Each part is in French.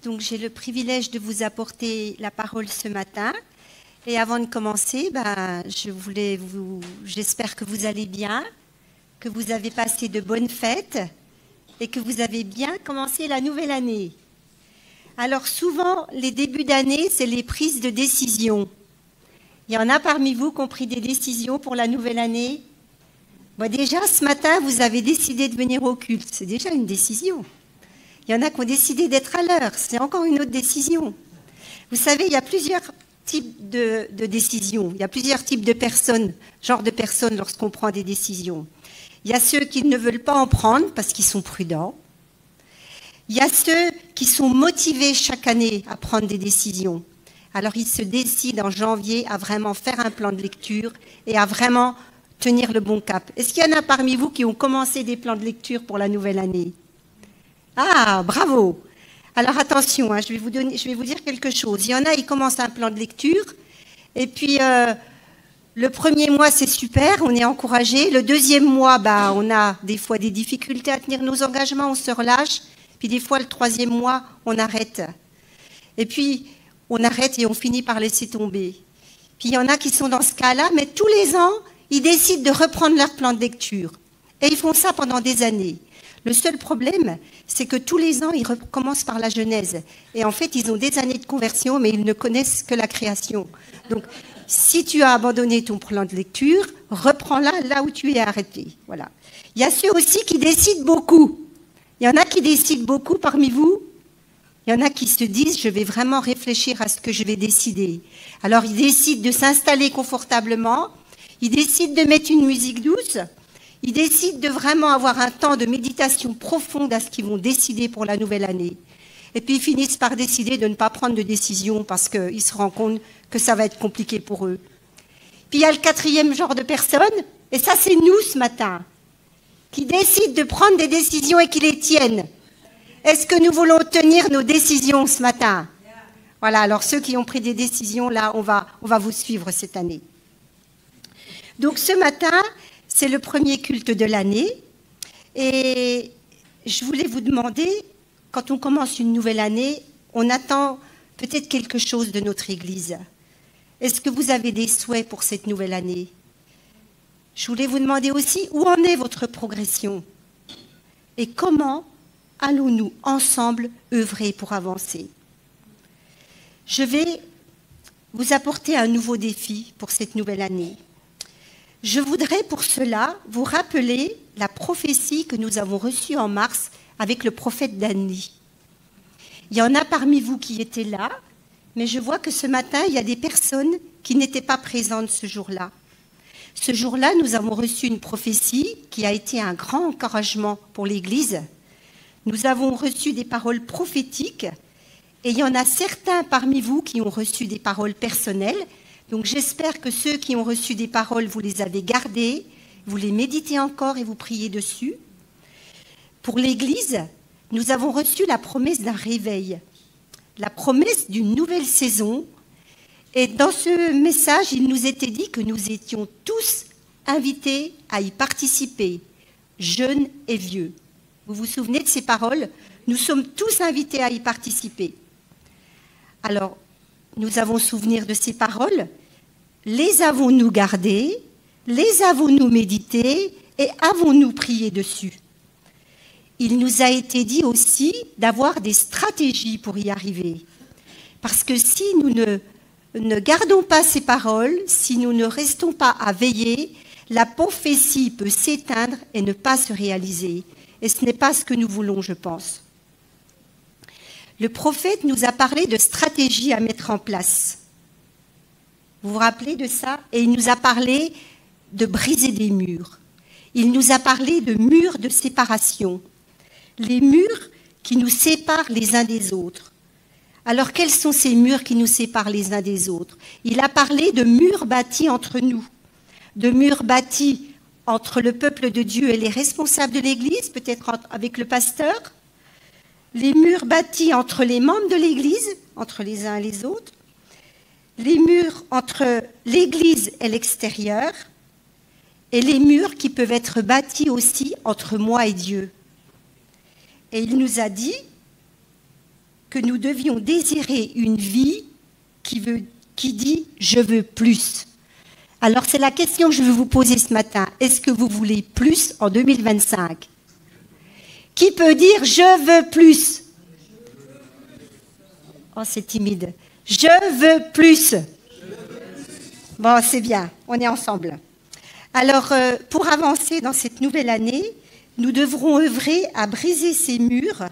Donc j'ai le privilège de vous apporter la parole ce matin. Et avant de commencer, j'espère que vous allez bien, que vous avez passé de bonnes fêtes et que vous avez bien commencé la nouvelle année. Alors souvent, les débuts d'année, c'est les prises de décision. Il y en a parmi vous qui ont pris des décisions pour la nouvelle année. Déjà, ce matin, vous avez décidé de venir au culte. C'est déjà une décision. Il y en a qui ont décidé d'être à l'heure. C'est encore une autre décision. Vous savez, il y a plusieurs types de décisions. Il y a plusieurs types de personnes, genre de personnes lorsqu'on prend des décisions. Il y a ceux qui ne veulent pas en prendre parce qu'ils sont prudents. Il y a ceux qui sont motivés chaque année à prendre des décisions. Alors, ils se décident en janvier à vraiment faire un plan de lecture et à vraiment tenir le bon cap. Est-ce qu'il y en a parmi vous qui ont commencé des plans de lecture pour la nouvelle année? Ah, bravo! Alors attention, je vais vous dire quelque chose. Il y en a, ils commencent un plan de lecture, et puis le premier mois, c'est super, on est encouragé. Le deuxième mois, on a des fois des difficultés à tenir nos engagements, on se relâche. Puis des fois, le troisième mois, on arrête. Et puis, on arrête et on finit par laisser tomber. Puis il y en a qui sont dans ce cas-là, mais tous les ans, ils décident de reprendre leur plan de lecture. Et ils font ça pendant des années. Le seul problème, c'est que tous les ans, ils recommencent par la Genèse. Et en fait, ils ont des années de conversion, mais ils ne connaissent que la création. Donc, si tu as abandonné ton plan de lecture, reprends-la là où tu es arrêté. Voilà. Il y a ceux aussi qui décident beaucoup. Il y en a qui décident beaucoup parmi vous. Il y en a qui se disent, je vais vraiment réfléchir à ce que je vais décider. Alors, ils décident de s'installer confortablement. Ils décident de mettre une musique douce. Ils décident de vraiment avoir un temps de méditation profonde à ce qu'ils vont décider pour la nouvelle année. Et puis, ils finissent par décider de ne pas prendre de décision parce qu'ils se rendent compte que ça va être compliqué pour eux. Puis, il y a le quatrième genre de personnes, et ça, c'est nous ce matin, qui décident de prendre des décisions et qui les tiennent. Est-ce que nous voulons tenir nos décisions ce matin? Voilà, alors ceux qui ont pris des décisions, là, on va vous suivre cette année. Donc, ce matin, c'est le premier culte de l'année. Et je voulais vous demander, quand on commence une nouvelle année, on attend peut-être quelque chose de notre Église. Est-ce que vous avez des souhaits pour cette nouvelle année? Je voulais vous demander aussi, où en est votre progression? Et comment allons-nous ensemble œuvrer pour avancer? Je vais vous apporter un nouveau défi pour cette nouvelle année. Je voudrais pour cela vous rappeler la prophétie que nous avons reçue en mars avec le prophète Dani. Il y en a parmi vous qui étaient là, mais je vois que ce matin, il y a des personnes qui n'étaient pas présentes ce jour-là. Ce jour-là, nous avons reçu une prophétie qui a été un grand encouragement pour l'Église. Nous avons reçu des paroles prophétiques et il y en a certains parmi vous qui ont reçu des paroles personnelles. Donc j'espère que ceux qui ont reçu des paroles, vous les avez gardées, vous les méditez encore et vous priez dessus. Pour l'Église, nous avons reçu la promesse d'un réveil, la promesse d'une nouvelle saison. Et dans ce message, il nous était dit que nous étions tous invités à y participer, jeunes et vieux. Vous vous souvenez de ces paroles? Nous sommes tous invités à y participer. Alors, nous avons souvenir de ces paroles. Les avons-nous gardées? Les avons-nous méditées? Et avons-nous prié dessus? Il nous a été dit aussi d'avoir des stratégies pour y arriver. Parce que si nous ne gardons pas ces paroles, si nous ne restons pas à veiller, la prophétie peut s'éteindre et ne pas se réaliser. Et ce n'est pas ce que nous voulons, je pense. Le prophète nous a parlé de stratégies à mettre en place. Vous vous rappelez de ça? Et il nous a parlé de briser des murs. Il nous a parlé de murs de séparation. Les murs qui nous séparent les uns des autres. Alors, quels sont ces murs qui nous séparent les uns des autres? Il a parlé de murs bâtis entre nous, de murs bâtis entre le peuple de Dieu et les responsables de l'Église, peut-être avec le pasteur, les murs bâtis entre les membres de l'Église, entre les uns et les autres, les murs entre l'Église et l'extérieur, et les murs qui peuvent être bâtis aussi entre moi et Dieu. Et il nous a dit que nous devions désirer une vie qui dit « je veux plus ». Alors c'est la question que je veux vous poser ce matin. Est-ce que vous voulez plus en 2025 ? Qui peut dire « je veux plus » ? Oh, c'est timide. « Je veux plus ». Bon, c'est bien, on est ensemble. Alors, pour avancer dans cette nouvelle année, nous devrons œuvrer à briser ces murs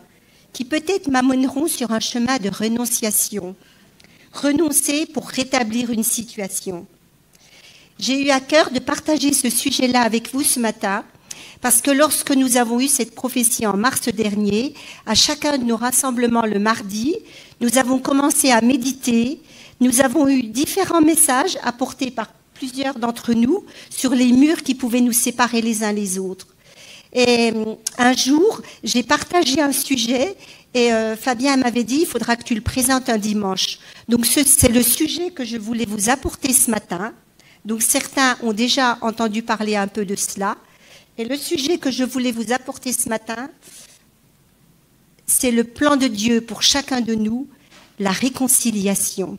qui peut-être m'amèneront sur un chemin de renonciation. Renoncer pour rétablir une situation. J'ai eu à cœur de partager ce sujet-là avec vous ce matin, parce que lorsque nous avons eu cette prophétie en mars dernier, à chacun de nos rassemblements le mardi, nous avons commencé à méditer, nous avons eu différents messages apportés par plusieurs d'entre nous sur les murs qui pouvaient nous séparer les uns les autres. Et un jour, j'ai partagé un sujet et Fabien m'avait dit, il faudra que tu le présentes un dimanche. Donc c'est le sujet que je voulais vous apporter ce matin. Donc certains ont déjà entendu parler un peu de cela. Et le sujet que je voulais vous apporter ce matin, c'est le plan de Dieu pour chacun de nous, la réconciliation.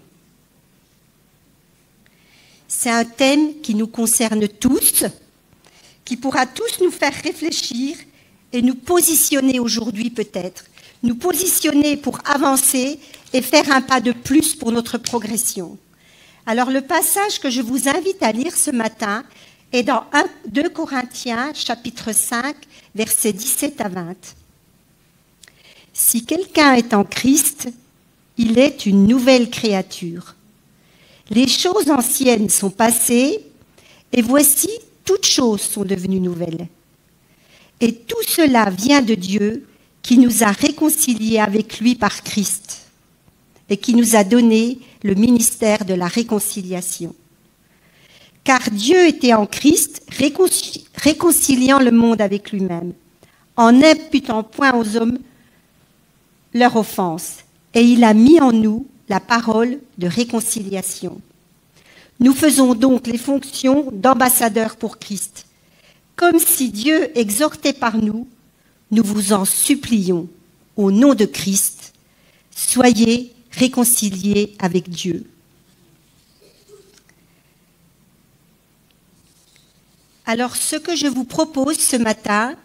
C'est un thème qui nous concerne tous, qui pourra tous nous faire réfléchir et nous positionner aujourd'hui peut-être, nous positionner pour avancer et faire un pas de plus pour notre progression. Alors le passage que je vous invite à lire ce matin est dans 2 Corinthiens, chapitre 5, versets 17 à 20. Si quelqu'un est en Christ, il est une nouvelle créature. Les choses anciennes sont passées, et voici, toutes choses sont devenues nouvelles. Et tout cela vient de Dieu, qui nous a réconciliés avec lui par Christ, et qui nous a donné le ministère de la réconciliation. Car Dieu était en Christ, réconciliant le monde avec lui-même, en n'imputant point aux hommes leur offense, et il a mis en nous la parole de réconciliation. Nous faisons donc les fonctions d'ambassadeurs pour Christ. Comme si Dieu exhortait par nous, nous vous en supplions, au nom de Christ, soyez réconciliés avec Dieu. Alors, ce que je vous propose ce matin,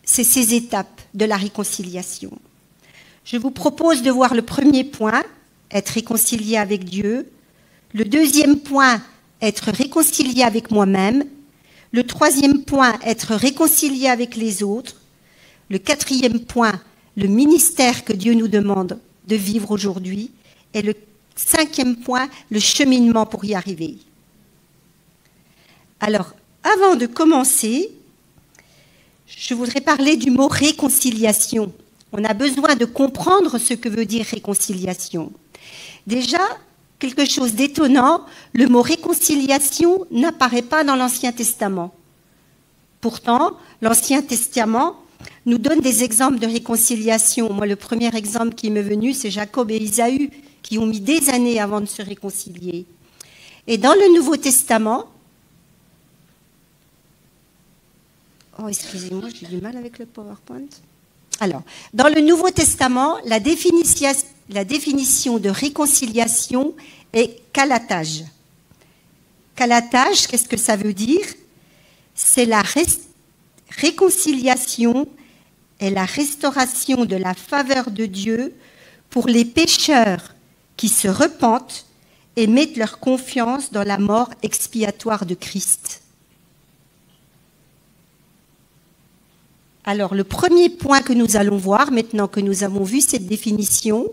c'est ces étapes de la réconciliation. Je vous propose de voir le premier point, être réconcilié avec Dieu. Le deuxième point, être réconcilié avec moi-même. Le troisième point, être réconcilié avec les autres. Le quatrième point, le ministère que Dieu nous demande de vivre aujourd'hui. Et le cinquième point, le cheminement pour y arriver. Alors, avant de commencer, je voudrais parler du mot réconciliation. On a besoin de comprendre ce que veut dire réconciliation. Déjà, quelque chose d'étonnant, le mot réconciliation n'apparaît pas dans l'Ancien Testament. Pourtant, l'Ancien Testament nous donne des exemples de réconciliation. Moi, le premier exemple qui m'est venu, c'est Jacob et Ésaü, qui ont mis des années avant de se réconcilier. Et dans le Nouveau Testament, oh, excusez-moi, j'ai du mal avec le PowerPoint. Alors, dans le Nouveau Testament, la définition de réconciliation est calatage. Calatage, qu'est-ce que ça veut dire? C'est la réconciliation et la restauration de la faveur de Dieu pour les pécheurs qui se repentent et mettent leur confiance dans la mort expiatoire de Christ. Alors, le premier point que nous allons voir, maintenant que nous avons vu cette définition,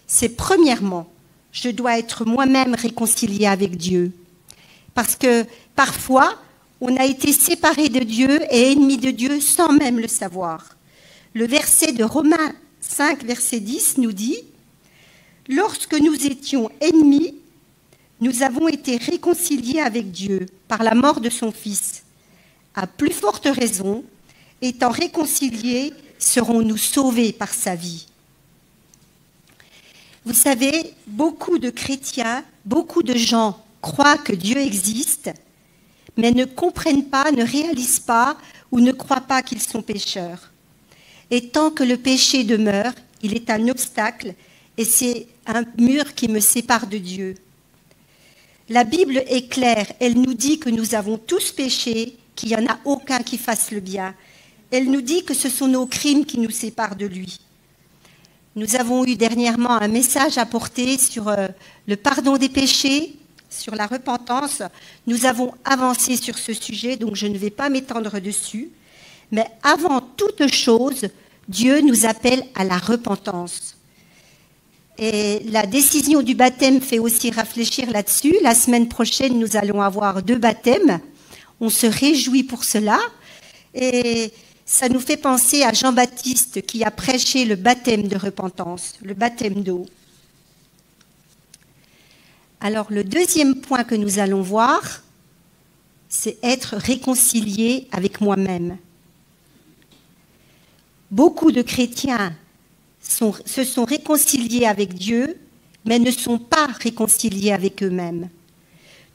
c'est premièrement, je dois être moi-même réconcilié avec Dieu. Parce que parfois, on a été séparé de Dieu et ennemi de Dieu sans même le savoir. Le verset de Romains 5, verset 10 nous dit « Lorsque nous étions ennemis, nous avons été réconciliés avec Dieu par la mort de son Fils. À plus forte raison, étant réconciliés, serons-nous sauvés par sa vie. » Vous savez, beaucoup de chrétiens, beaucoup de gens croient que Dieu existe, mais ne comprennent pas, ne réalisent pas ou ne croient pas qu'ils sont pécheurs. Et tant que le péché demeure, il est un obstacle et c'est un mur qui me sépare de Dieu. La Bible est claire, elle nous dit que nous avons tous péché, qu'il n'y en a aucun qui fasse le bien. Elle nous dit que ce sont nos crimes qui nous séparent de lui. Nous avons eu dernièrement un message à porter sur le pardon des péchés, sur la repentance. Nous avons avancé sur ce sujet, donc je ne vais pas m'étendre dessus. Mais avant toute chose, Dieu nous appelle à la repentance. Et la décision du baptême fait aussi réfléchir là-dessus. La semaine prochaine, nous allons avoir 2 baptêmes. On se réjouit pour cela. Et ça nous fait penser à Jean-Baptiste qui a prêché le baptême de repentance, le baptême d'eau. Alors, le deuxième point que nous allons voir, c'est être réconcilié avec moi-même. Beaucoup de chrétiens se sont réconciliés avec Dieu, mais ne sont pas réconciliés avec eux-mêmes.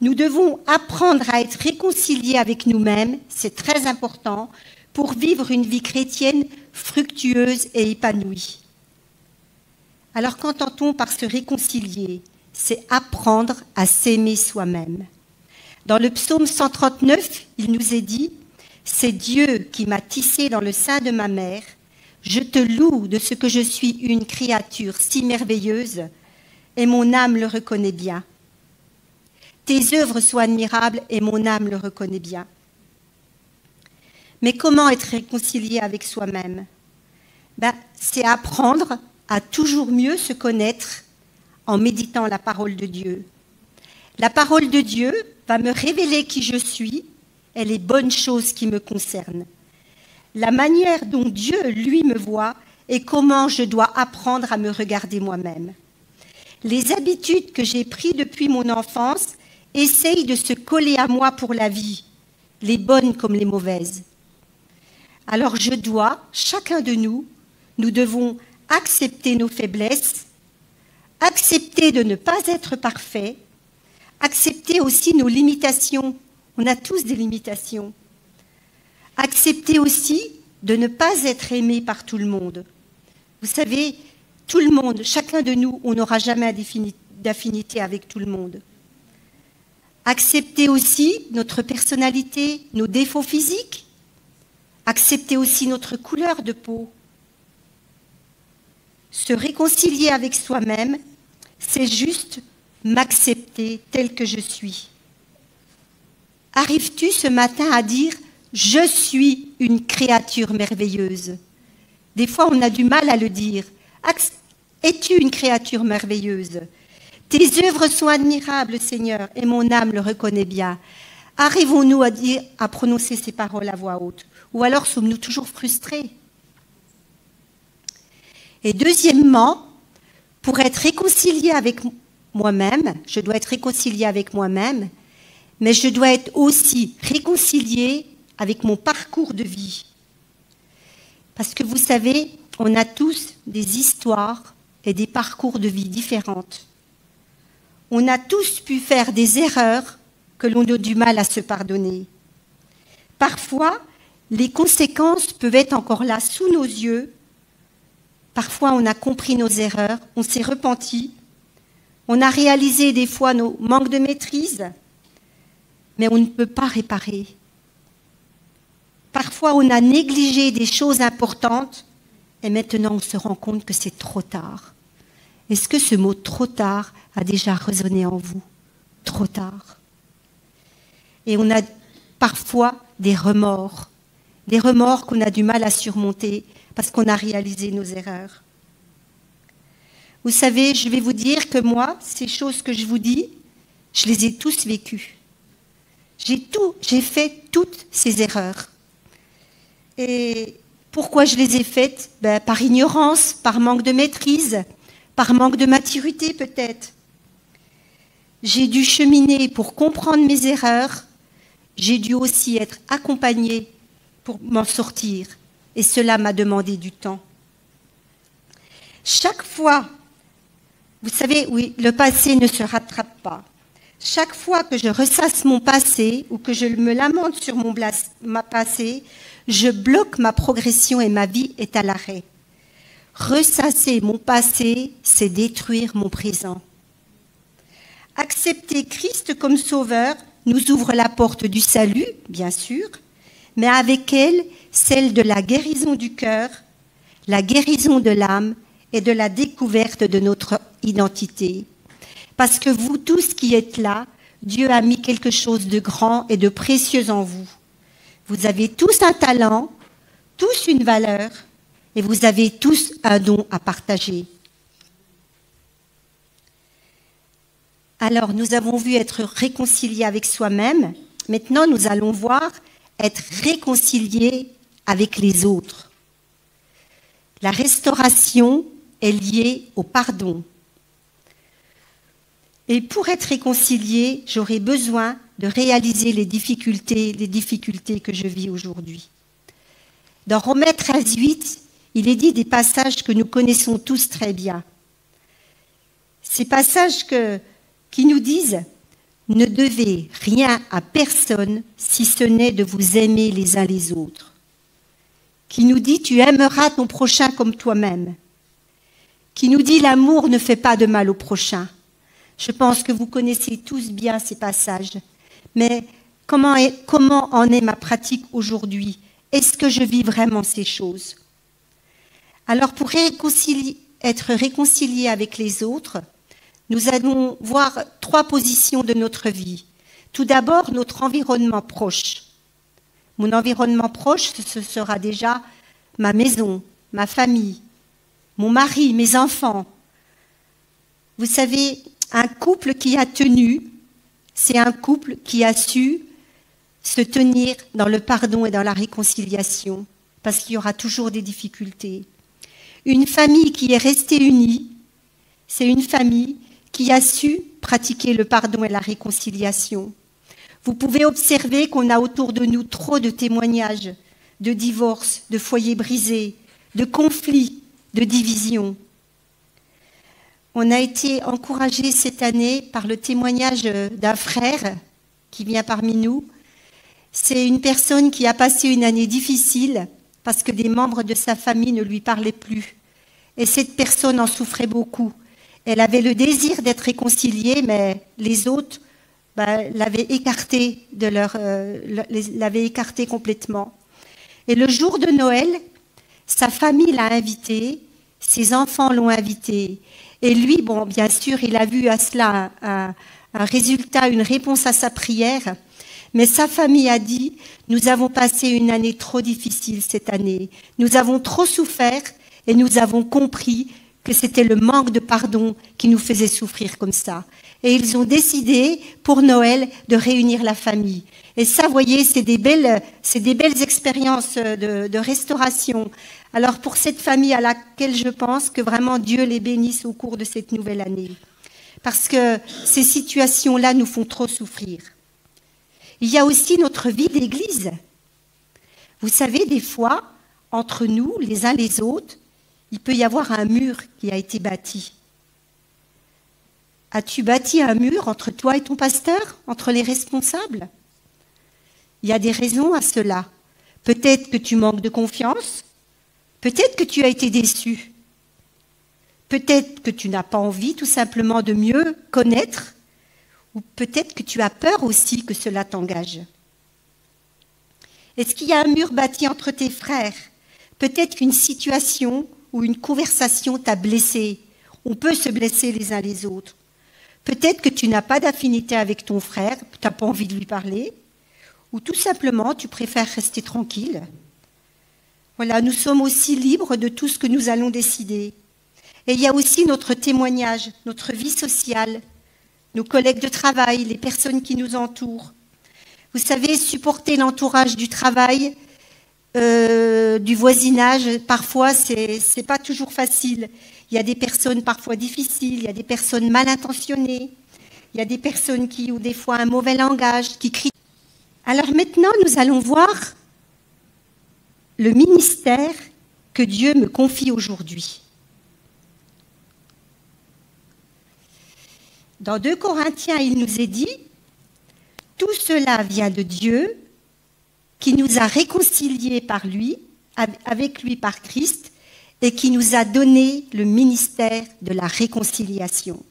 Nous devons apprendre à être réconciliés avec nous-mêmes, c'est très important, pour vivre une vie chrétienne fructueuse et épanouie. Alors qu'entend-on par se réconcilier? C'est apprendre à s'aimer soi-même. Dans le psaume 139, il nous est dit « C'est Dieu qui m'a tissé dans le sein de ma mère. Je te loue de ce que je suis une créature si merveilleuse, et mon âme le reconnaît bien. Tes œuvres sont admirables, et mon âme le reconnaît bien. » Mais comment être réconcilié avec soi-même? C'est apprendre à toujours mieux se connaître en méditant la parole de Dieu. La parole de Dieu va me révéler qui je suis et les bonnes choses qui me concernent. La manière dont Dieu, lui, me voit et comment je dois apprendre à me regarder moi-même. Les habitudes que j'ai prises depuis mon enfance essayent de se coller à moi pour la vie, les bonnes comme les mauvaises. Alors chacun de nous, nous devons accepter nos faiblesses, accepter de ne pas être parfait, accepter aussi nos limitations. On a tous des limitations. Accepter aussi de ne pas être aimé par tout le monde. Vous savez, tout le monde, chacun de nous, on n'aura jamais d'affinité avec tout le monde. Accepter aussi notre personnalité, nos défauts physiques. Accepter aussi notre couleur de peau. Se réconcilier avec soi-même, c'est juste m'accepter tel que je suis. Arrives-tu ce matin à dire « Je suis une créature merveilleuse » Des fois, on a du mal à le dire. « Es-tu une créature merveilleuse » Tes œuvres sont admirables, Seigneur, et mon âme le reconnaît bien. Arrivons-nous à prononcer ces paroles à voix haute? Ou alors sommes-nous toujours frustrés? Et deuxièmement, pour être réconcilié avec moi-même, je dois être réconcilié avec moi-même, mais je dois être aussi réconcilié avec mon parcours de vie. Parce que vous savez, on a tous des histoires et des parcours de vie différentes. On a tous pu faire des erreurs que l'on a du mal à se pardonner. Parfois, les conséquences peuvent être encore là sous nos yeux. Parfois, on a compris nos erreurs, on s'est repenti, on a réalisé des fois nos manques de maîtrise, mais on ne peut pas réparer. Parfois, on a négligé des choses importantes et maintenant on se rend compte que c'est trop tard. Est-ce que ce mot « trop tard » a déjà résonné en vous? Trop tard. Et on a parfois des remords qu'on a du mal à surmonter parce qu'on a réalisé nos erreurs. Vous savez, je vais vous dire que moi, ces choses que je vous dis, je les ai tous vécues. J'ai fait toutes ces erreurs. Et pourquoi je les ai faites? Par ignorance, par manque de maîtrise, par manque de maturité peut-être. J'ai dû cheminer pour comprendre mes erreurs. J'ai dû aussi être accompagnée pour m'en sortir. Et cela m'a demandé du temps. Chaque fois, vous savez, oui, le passé ne se rattrape pas. Chaque fois que je ressasse mon passé ou que je me lamente sur ma passé, je bloque ma progression et ma vie est à l'arrêt. Ressasser mon passé, c'est détruire mon présent. Accepter Christ comme sauveur nous ouvre la porte du salut, bien sûr, mais avec elle, celle de la guérison du cœur, la guérison de l'âme et de la découverte de notre identité. Parce que vous tous qui êtes là, Dieu a mis quelque chose de grand et de précieux en vous. Vous avez tous un talent, tous une valeur, et vous avez tous un don à partager. Alors, nous avons vu être réconciliés avec soi-même. Maintenant, nous allons voir être réconciliés avec les autres. La restauration est liée au pardon. Et pour être réconcilié, j'aurai besoin de réaliser les difficultés que je vis aujourd'hui. Dans Romains 13:8, il est dit des passages que nous connaissons tous très bien. Ces passages qui nous disent « Ne devez rien à personne si ce n'est de vous aimer les uns les autres », qui nous dit « Tu aimeras ton prochain comme toi-même », qui nous dit « L'amour ne fait pas de mal au prochain ». Je pense que vous connaissez tous bien ces passages. Mais comment en est ma pratique aujourd'hui? Est-ce que je vis vraiment ces choses? Alors pour être réconcilié avec les autres, nous allons voir 3 positions de notre vie. Tout d'abord, notre environnement proche. Mon environnement proche, ce sera déjà ma maison, ma famille, mon mari, mes enfants. Vous savez, un couple qui a tenu, c'est un couple qui a su se tenir dans le pardon et dans la réconciliation, parce qu'il y aura toujours des difficultés. Une famille qui est restée unie, c'est une famille qui a su pratiquer le pardon et la réconciliation. Vous pouvez observer qu'on a autour de nous trop de témoignages de divorces, de foyers brisés, de conflits, de divisions. On a été encouragés cette année par le témoignage d'un frère qui vient parmi nous. C'est une personne qui a passé une année difficile parce que des membres de sa famille ne lui parlaient plus. Et cette personne en souffrait beaucoup. Elle avait le désir d'être réconciliée, mais les autres l'avaient écartée complètement. Et le jour de Noël, sa famille l'a invité, ses enfants l'ont invité. Et lui, bien sûr, il a vu à cela un résultat, une réponse à sa prière. Mais sa famille a dit, nous avons passé une année trop difficile cette année. Nous avons trop souffert et nous avons compris que c'était le manque de pardon qui nous faisait souffrir comme ça. Et ils ont décidé, pour Noël, de réunir la famille. Et ça, vous voyez, c'est des belles expériences de restauration. Alors, pour cette famille à laquelle je pense que vraiment Dieu les bénisse au cours de cette nouvelle année. Parce que ces situations-là nous font trop souffrir. Il y a aussi notre vie d'église. Vous savez, des fois, entre nous, les uns les autres, il peut y avoir un mur qui a été bâti. As-tu bâti un mur entre toi et ton pasteur, entre les responsables? Il y a des raisons à cela. Peut-être que tu manques de confiance, peut-être que tu as été déçu, peut-être que tu n'as pas envie tout simplement de mieux connaître, ou peut-être que tu as peur aussi que cela t'engage. Est-ce qu'il y a un mur bâti entre tes frères? Peut-être qu'une situation ou une conversation t'a blessé. On peut se blesser les uns les autres. Peut-être que tu n'as pas d'affinité avec ton frère, tu n'as pas envie de lui parler, ou tout simplement tu préfères rester tranquille. Voilà, nous sommes aussi libres de tout ce que nous allons décider. Et il y a aussi notre témoignage, notre vie sociale, nos collègues de travail, les personnes qui nous entourent. Vous savez, supporter l'entourage du travail, du voisinage, parfois, c'est pas toujours facile. Il y a des personnes parfois difficiles, il y a des personnes mal intentionnées, il y a des personnes qui ont des fois un mauvais langage, qui crient. Alors maintenant, nous allons voir le ministère que Dieu me confie aujourd'hui. Dans 2 Corinthiens, il nous est dit « Tout cela vient de Dieu, qui nous a réconciliés avec lui par Christ, et qui nous a donné le ministère de la réconciliation.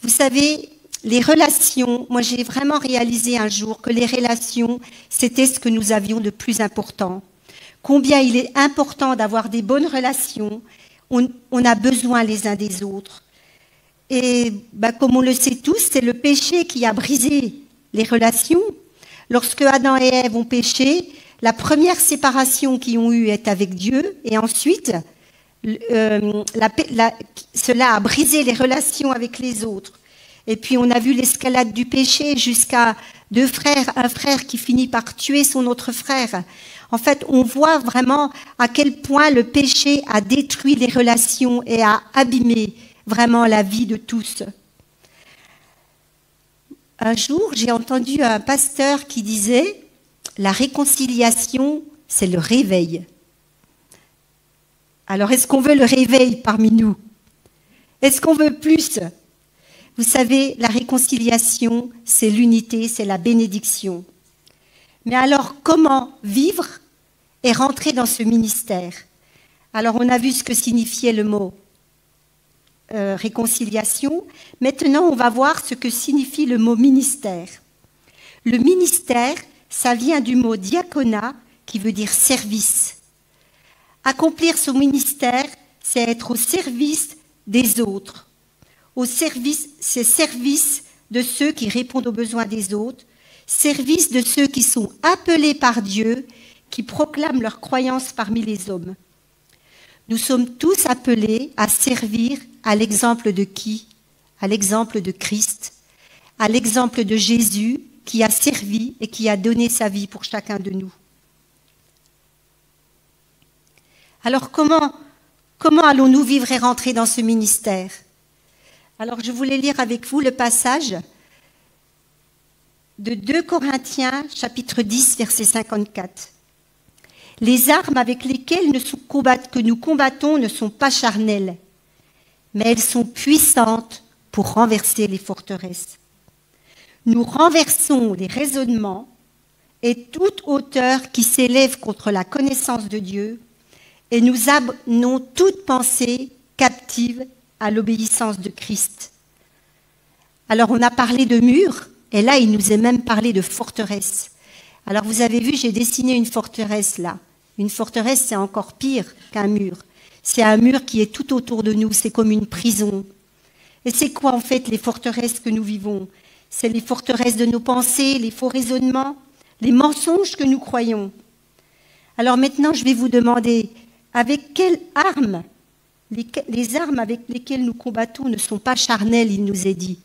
Vous savez, les relations, moi j'ai vraiment réalisé un jour que les relations, c'était ce que nous avions de plus important. Combien il est important d'avoir des bonnes relations, on a besoin les uns des autres. Et comme on le sait tous, c'est le péché qui a brisé les relations. Lorsque Adam et Ève ont péché, la première séparation qu'ils ont eue est avec Dieu, et ensuite, cela a brisé les relations avec les autres. Et puis on a vu l'escalade du péché jusqu'à deux frères, un frère qui finit par tuer son autre frère. En fait, on voit vraiment à quel point le péché a détruit les relations et a abîmé vraiment la vie de tous. Un jour, j'ai entendu un pasteur qui disait « La réconciliation, c'est le réveil ». Alors, est-ce qu'on veut le réveil parmi nous? Est-ce qu'on veut plus? Vous savez, la réconciliation, c'est l'unité, c'est la bénédiction. Mais alors, comment vivre et rentrer dans ce ministère? Alors, on a vu ce que signifiait le mot réconciliation. Maintenant, on va voir ce que signifie le mot ministère. Le ministère, ça vient du mot diaconat, qui veut dire service. Accomplir son ministère, c'est être au service des autres. C'est service de ceux qui répondent aux besoins des autres, service de ceux qui sont appelés par Dieu, qui proclament leur croyance parmi les hommes. Nous sommes tous appelés à servir à l'exemple de qui? À l'exemple de Christ, à l'exemple de Jésus qui a servi et qui a donné sa vie pour chacun de nous. Alors comment allons-nous vivre et rentrer dans ce ministère? Alors je voulais lire avec vous le passage de 2 Corinthiens, chapitre 10, verset 54. Les armes avec lesquelles que nous combattons ne sont pas charnelles, mais elles sont puissantes pour renverser les forteresses. Nous renversons les raisonnements et toute hauteur qui s'élève contre la connaissance de Dieu, et nous amenons toute pensée captive à l'obéissance de Christ. Alors on a parlé de murs, et là il nous est même parlé de forteresse. Alors vous avez vu, j'ai dessiné une forteresse là. Une forteresse, c'est encore pire qu'un mur. C'est un mur qui est tout autour de nous, c'est comme une prison. Et c'est quoi en fait les forteresses que nous vivons? C'est les forteresses de nos pensées, les faux raisonnements, les mensonges que nous croyons. Alors maintenant, je vais vous demander, avec quelles armes? Les armes avec lesquelles nous combattons ne sont pas charnelles, il nous est dit.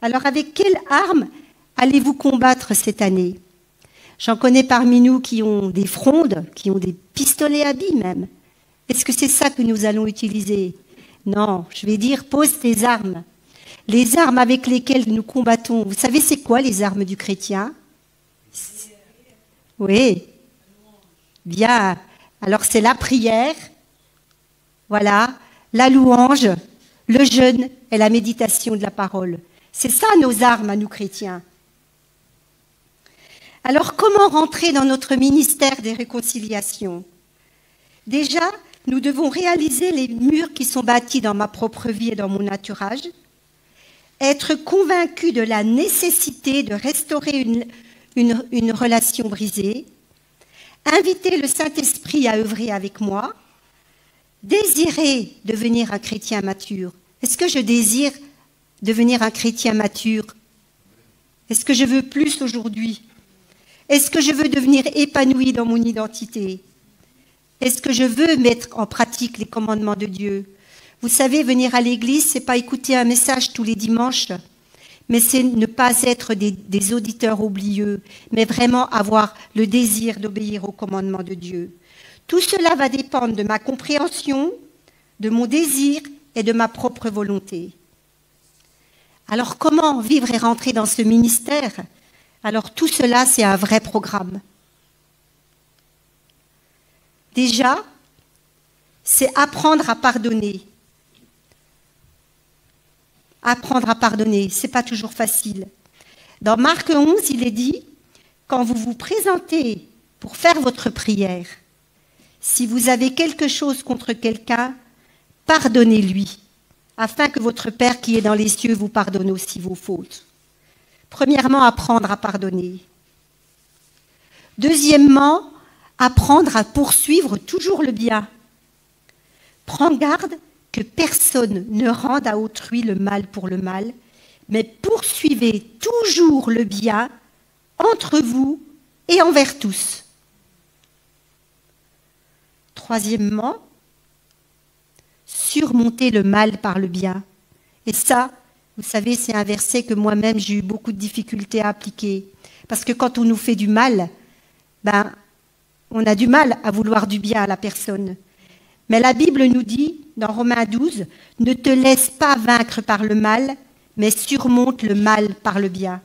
Alors avec quelles armes allez-vous combattre cette année? J'en connais parmi nous qui ont des frondes, qui ont des pistolets à billes même. Est-ce que c'est ça que nous allons utiliser? Non, je vais dire, pose tes armes. Les armes avec lesquelles nous combattons, vous savez c'est quoi les armes du chrétien? Oui, bien. Alors c'est la prière, voilà, la louange, le jeûne et la méditation de la parole. C'est ça nos armes à nous chrétiens. Alors, comment rentrer dans notre ministère des réconciliations? Déjà, nous devons réaliser les murs qui sont bâtis dans ma propre vie et dans mon entourage, être convaincus de la nécessité de restaurer une relation brisée, inviter le Saint-Esprit à œuvrer avec moi, désirer devenir un chrétien mature. Est-ce que je désire devenir un chrétien mature? Est-ce que je veux plus aujourd'hui? Est-ce que je veux devenir épanoui dans mon identité? Est-ce que je veux mettre en pratique les commandements de Dieu? Vous savez, venir à l'église, c'est pas écouter un message tous les dimanches, mais c'est ne pas être des auditeurs oublieux, mais vraiment avoir le désir d'obéir aux commandements de Dieu. Tout cela va dépendre de ma compréhension, de mon désir et de ma propre volonté. Alors comment vivre et rentrer dans ce ministère? Alors tout cela, c'est un vrai programme. Déjà, c'est apprendre à pardonner. Apprendre à pardonner, ce n'est pas toujours facile. Dans Marc 11, il est dit, quand vous vous présentez pour faire votre prière, si vous avez quelque chose contre quelqu'un, pardonnez-lui, afin que votre Père qui est dans les cieux vous pardonne aussi vos fautes. Premièrement, apprendre à pardonner. Deuxièmement, apprendre à poursuivre toujours le bien. Prends garde que personne ne rende à autrui le mal pour le mal, mais poursuivez toujours le bien entre vous et envers tous. Troisièmement, surmonter le mal par le bien. Et ça, vous savez, c'est un verset que moi-même j'ai eu beaucoup de difficultés à appliquer. Parce que quand on nous fait du mal, on a du mal à vouloir du bien à la personne. Mais la Bible nous dit, dans Romains 12, « Ne te laisse pas vaincre par le mal, mais surmonte le mal par le bien. »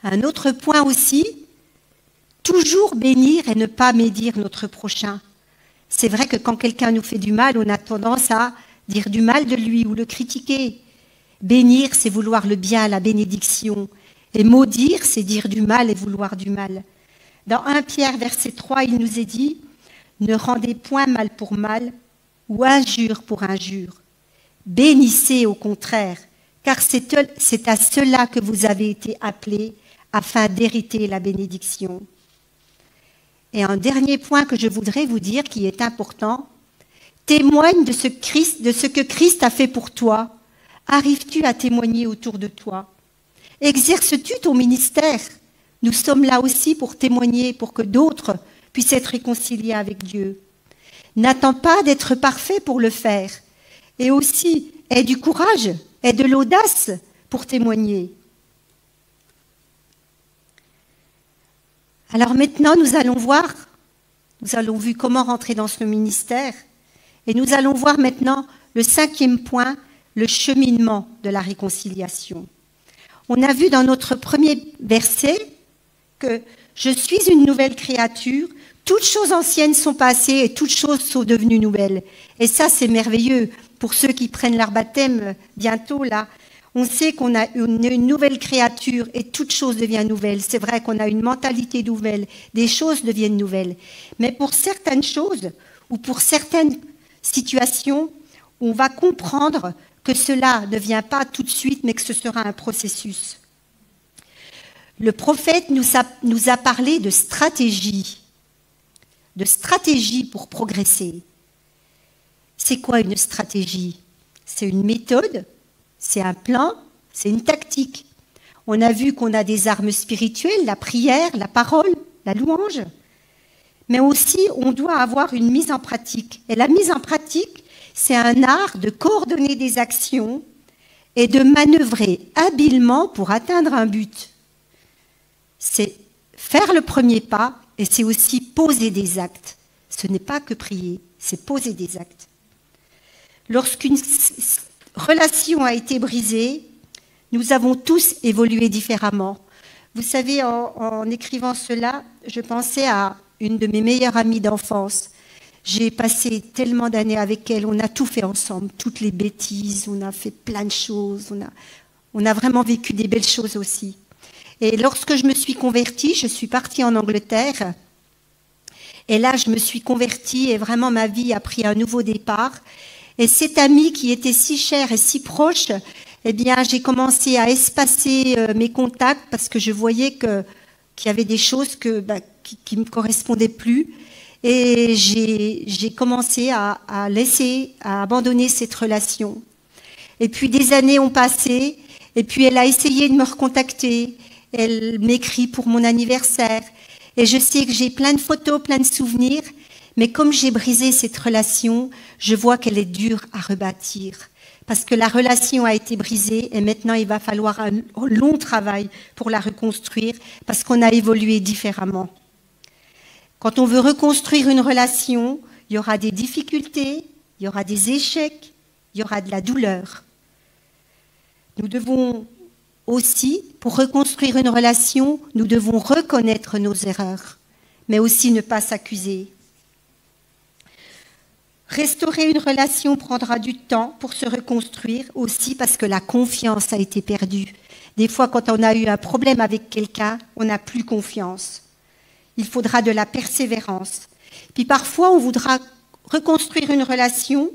Un autre point aussi, toujours bénir et ne pas médire notre prochain. C'est vrai que quand quelqu'un nous fait du mal, on a tendance à dire du mal de lui ou le critiquer. Bénir, c'est vouloir le bien, la bénédiction. Et maudire, c'est dire du mal et vouloir du mal. Dans 1 Pierre, verset 3, il nous est dit « Ne rendez point mal pour mal ou injure pour injure. Bénissez au contraire, car c'est à cela que vous avez été appelés, afin d'hériter la bénédiction. » Et un dernier point que je voudrais vous dire qui est important, témoigne de ce que Christ a fait pour toi. Arrives-tu à témoigner autour de toi? Exerces-tu ton ministère? Nous sommes là aussi pour témoigner, pour que d'autres puissent être réconciliés avec Dieu. N'attends pas d'être parfait pour le faire. Et aussi, aie du courage, aie de l'audace pour témoigner. Alors maintenant, nous allons vu comment rentrer dans ce ministère, et nous allons voir maintenant le 5e point, le cheminement de la réconciliation. On a vu dans notre premier verset que je suis une nouvelle créature, toutes choses anciennes sont passées et toutes choses sont devenues nouvelles. Et ça, c'est merveilleux pour ceux qui prennent leur baptême bientôt là. On sait qu'on a une nouvelle créature et toute chose devient nouvelle. C'est vrai qu'on a une mentalité nouvelle, des choses deviennent nouvelles. Mais pour certaines choses ou pour certaines situations, on va comprendre que cela ne vient pas tout de suite, mais que ce sera un processus. Le prophète nous a parlé de stratégie pour progresser. C'est quoi une stratégie? C'est une méthode. C'est un plan, c'est une tactique. On a vu qu'on a des armes spirituelles, la prière, la parole, la louange. Mais aussi, on doit avoir une mise en pratique. Et la mise en pratique, c'est un art de coordonner des actions et de manœuvrer habilement pour atteindre un but. C'est faire le premier pas et c'est aussi poser des actes. Ce n'est pas que prier, c'est poser des actes. Lorsqu'une relation a été brisée, nous avons tous évolué différemment. Vous savez, en écrivant cela, je pensais à une de mes meilleures amies d'enfance. J'ai passé tellement d'années avec elle, on a tout fait ensemble, toutes les bêtises, on a fait plein de choses, on a vraiment vécu des belles choses aussi. Et lorsque je me suis convertie, je suis partie en Angleterre, et là je me suis convertie et vraiment ma vie a pris un nouveau départ. Et cette amie qui était si chère et si proche, eh bien, j'ai commencé à espacer mes contacts parce que je voyais qu'il y avait des choses qui me correspondaient plus. Et j'ai commencé à abandonner cette relation. Et puis des années ont passé, et puis elle a essayé de me recontacter. Elle m'écrit pour mon anniversaire. Et je sais que j'ai plein de photos, plein de souvenirs. Mais comme j'ai brisé cette relation, je vois qu'elle est dure à rebâtir. Parce que la relation a été brisée et maintenant il va falloir un long travail pour la reconstruire parce qu'on a évolué différemment. Quand on veut reconstruire une relation, il y aura des difficultés, il y aura des échecs, il y aura de la douleur. Nous devons aussi, pour reconstruire une relation, nous devons reconnaître nos erreurs, mais aussi ne pas s'accuser. Restaurer une relation prendra du temps pour se reconstruire aussi parce que la confiance a été perdue. Des fois, quand on a eu un problème avec quelqu'un, on n'a plus confiance. il faudra de la persévérance. Puis parfois, on voudra reconstruire une relation,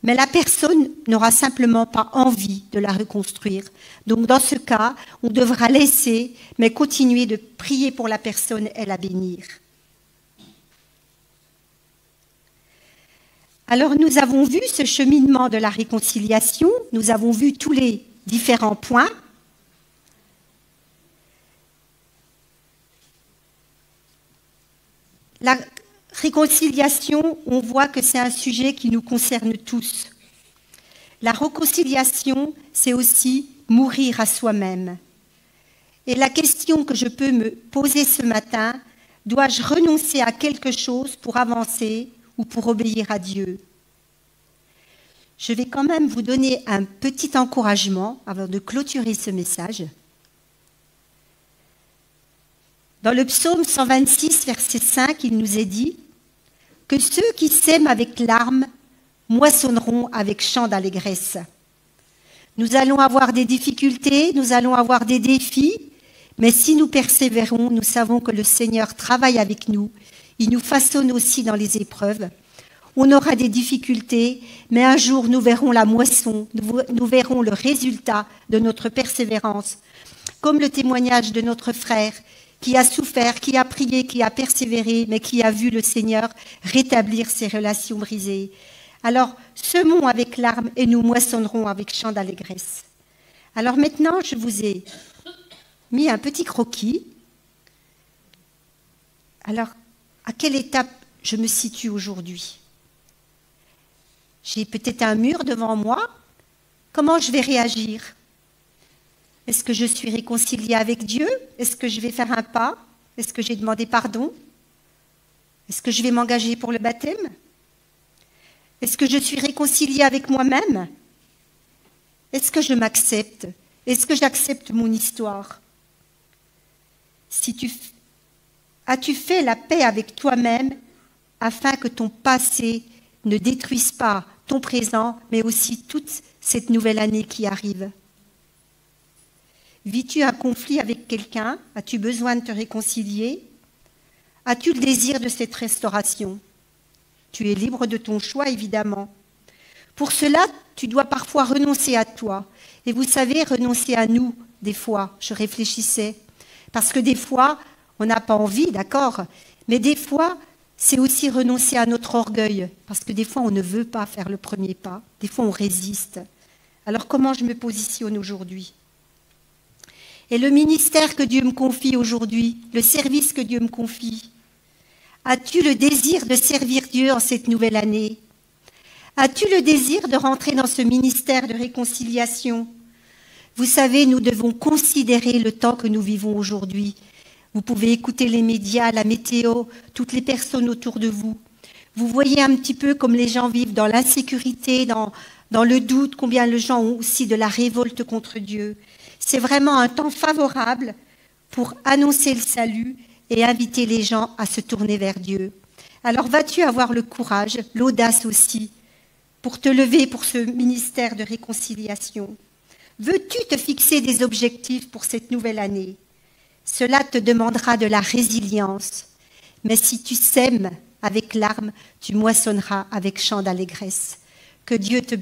mais la personne n'aura simplement pas envie de la reconstruire. Donc dans ce cas, on devra laisser, mais continuer de prier pour la personne et la bénir. Alors nous avons vu ce cheminement de la réconciliation, nous avons vu tous les différents points. La réconciliation, on voit que c'est un sujet qui nous concerne tous. La réconciliation, c'est aussi mourir à soi-même. Et la question que je peux me poser ce matin, dois-je renoncer à quelque chose pour avancer ou pour obéir à Dieu? Je vais quand même vous donner un petit encouragement avant de clôturer ce message. Dans le psaume 126, verset 5, il nous est dit que ceux qui sèment avec larmes moissonneront avec chant d'allégresse. Nous allons avoir des difficultés, nous allons avoir des défis, mais si nous persévérons, nous savons que le Seigneur travaille avec nous. Il nous façonne aussi dans les épreuves. On aura des difficultés, mais un jour nous verrons la moisson, nous verrons le résultat de notre persévérance, comme le témoignage de notre frère qui a souffert, qui a prié, qui a persévéré, mais qui a vu le Seigneur rétablir ses relations brisées. Alors, semons avec larmes et nous moissonnerons avec chant d'allégresse. Alors maintenant, je vous ai mis un petit croquis. Alors, à quelle étape je me situe aujourd'hui? J'ai peut-être un mur devant moi. Comment je vais réagir? Est-ce que je suis réconciliée avec Dieu? Est-ce que je vais faire un pas? Est-ce que j'ai demandé pardon? Est-ce que je vais m'engager pour le baptême? Est-ce que je suis réconciliée avec moi-même? Est-ce que je m'accepte? Est-ce que j'accepte mon histoire? As-tu fait la paix avec toi-même afin que ton passé ne détruise pas ton présent, mais aussi toute cette nouvelle année qui arrive? Vis-tu un conflit avec quelqu'un? As-tu besoin de te réconcilier? As-tu le désir de cette restauration? Tu es libre de ton choix, évidemment. Pour cela, tu dois parfois renoncer à toi. Et vous savez, renoncer à nous, des fois, je réfléchissais. Parce que des fois, on n'a pas envie, d'accord? Mais des fois, c'est aussi renoncer à notre orgueil. Parce que des fois, on ne veut pas faire le premier pas. Des fois, on résiste. Alors, comment je me positionne aujourd'hui? Et le ministère que Dieu me confie aujourd'hui, le service que Dieu me confie, as-tu le désir de servir Dieu en cette nouvelle année? As-tu le désir de rentrer dans ce ministère de réconciliation? Vous savez, nous devons considérer le temps que nous vivons aujourd'hui. Vous pouvez écouter les médias, la météo, toutes les personnes autour de vous. Vous voyez un petit peu comme les gens vivent dans l'insécurité, dans le doute, combien les gens ont aussi de la révolte contre Dieu. C'est vraiment un temps favorable pour annoncer le salut et inviter les gens à se tourner vers Dieu. Alors vas-tu avoir le courage, l'audace aussi, pour te lever pour ce ministère de réconciliation? Veux-tu te fixer des objectifs pour cette nouvelle année? Cela te demandera de la résilience, mais si tu sèmes avec larmes, tu moissonneras avec chant d'allégresse. Que Dieu te bénisse.